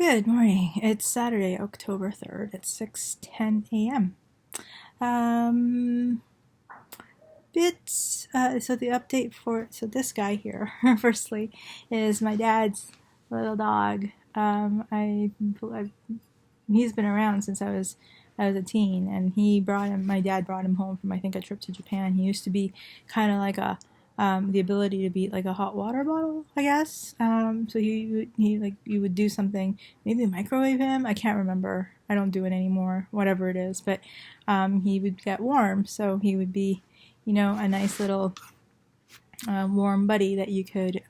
Good morning. It's Saturday, October 3rd. It's 6:10 a.m. Um, so the update for this guy here, firstly, is my dad's little dog. He's been around since I was a teen, and my dad brought him home from, I think, a trip to Japan. He used to be kind of like the ability to be like a hot water bottle, I guess. So you would do something, maybe microwave him. I can't remember. I don't do it anymore, whatever it is. But he would get warm, so he would be, a nice little warm buddy that you could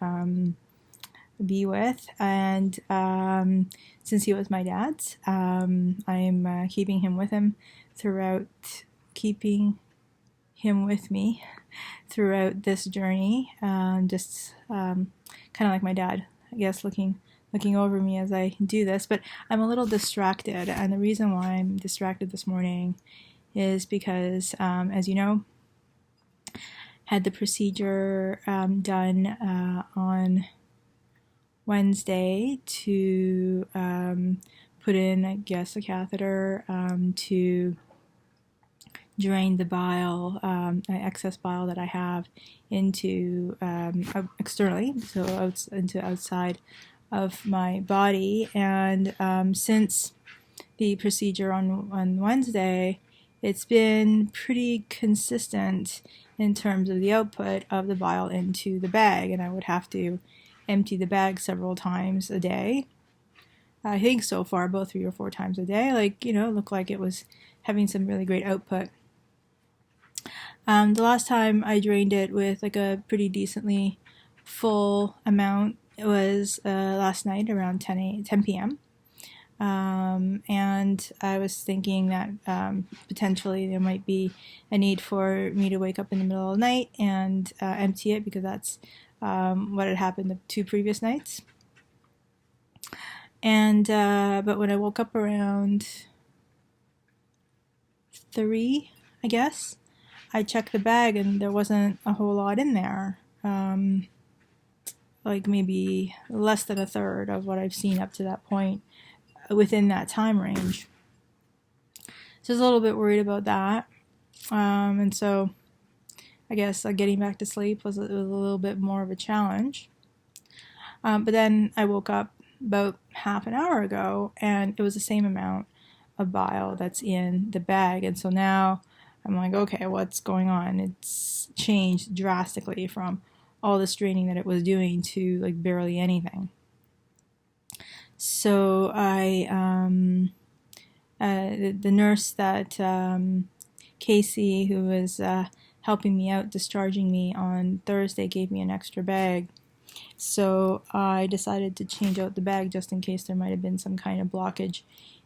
be with. And since he was my dad's, I'm keeping him with me throughout this journey. Just kind of like my dad, I guess, looking over me as I do this. But I'm a little distracted, and the reason why I'm distracted this morning is because, as you know, had the procedure done on Wednesday to put in, I guess, a catheter to drain the bile, excess bile that I have into externally, so into outside of my body. And since the procedure on Wednesday, it's been pretty consistent in terms of the output of the bile into the bag, and I would have to empty the bag several times a day. I think so far about 3 or 4 times a day. Looked like it was having some really great output. The last time I drained it with like a pretty decently full amount, it was last night around 10 p.m. And I was thinking that potentially there might be a need for me to wake up in the middle of the night and empty it, because that's what had happened the 2 previous nights. And but when I woke up around 3, I guess, I checked the bag and there wasn't a whole lot in there. Like maybe less than a third of what I've seen up to that point within that time range. So I was a little bit worried about that. And so I guess getting back to sleep was a little bit more of a challenge. But then I woke up about half an hour ago and it was the same amount of bile that's in the bag. And so now I'm like, okay, what's going on? It's changed drastically from all the straining that it was doing to like barely anything. So the nurse that Casey, who was helping me out, discharging me on Thursday, gave me an extra bag. So I decided to change out the bag just in case there might have been some kind of blockage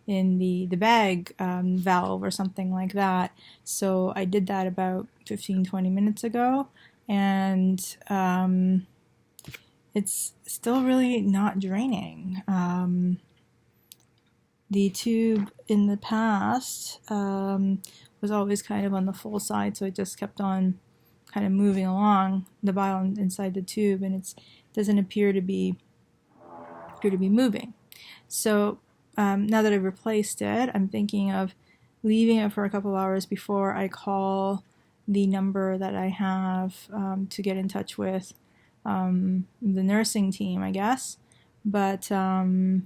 in the bag valve or something like that. So I did that about 15-20 minutes ago, and it's still really not draining. The tube in the past was always kind of on the full side, so it just kept on kind of moving along, the bile inside the tube, and it doesn't appear to be moving. So now that I've replaced it, I'm thinking of leaving it for a couple hours before I call the number that I have to get in touch with the nursing team, I guess. But the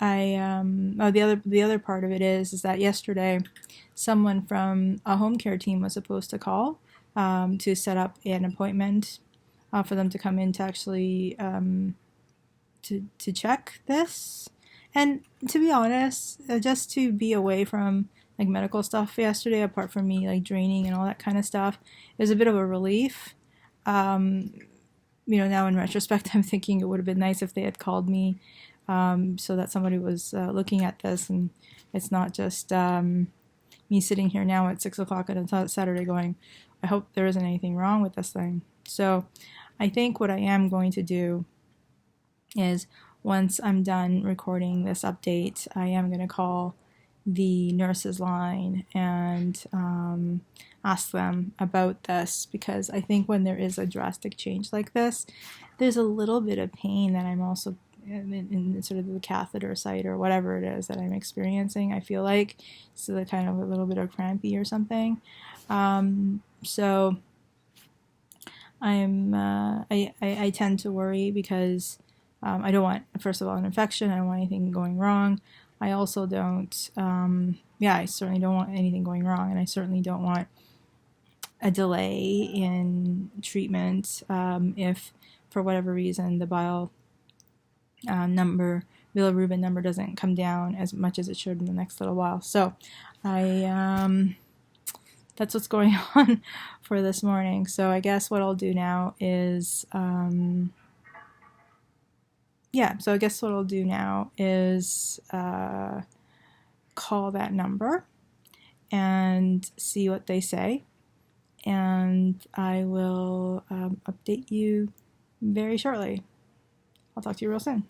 other part of it is that yesterday someone from a home care team was supposed to call to set up an appointment for them to come in to actually to check this. And to be honest, just to be away from like medical stuff yesterday, apart from me like draining and all that kind of stuff, it was a bit of a relief. Now in retrospect, I'm thinking it would have been nice if they had called me so that somebody was looking at this, and it's not just me sitting here now at 6 o'clock on a Saturday going, I hope there isn't anything wrong with this thing. So I think what I am going to do is, once I'm done recording this update, I am going to call the nurse's line and ask them about this, because I think when there is a drastic change like this, there's a little bit of pain that I'm also in sort of the catheter site or whatever it is that I'm experiencing. I feel like so kind of a little bit of crampy or something. So I tend to worry because I don't want, first of all, an infection. I don't want anything going wrong. I also don't, I certainly don't want anything going wrong, and I certainly don't want a delay in treatment if, for whatever reason, the bilirubin number doesn't come down as much as it should in the next little while. So that's what's going on for this morning. So I guess what I'll do now is, call that number and see what they say. And I will update you very shortly. I'll talk to you real soon.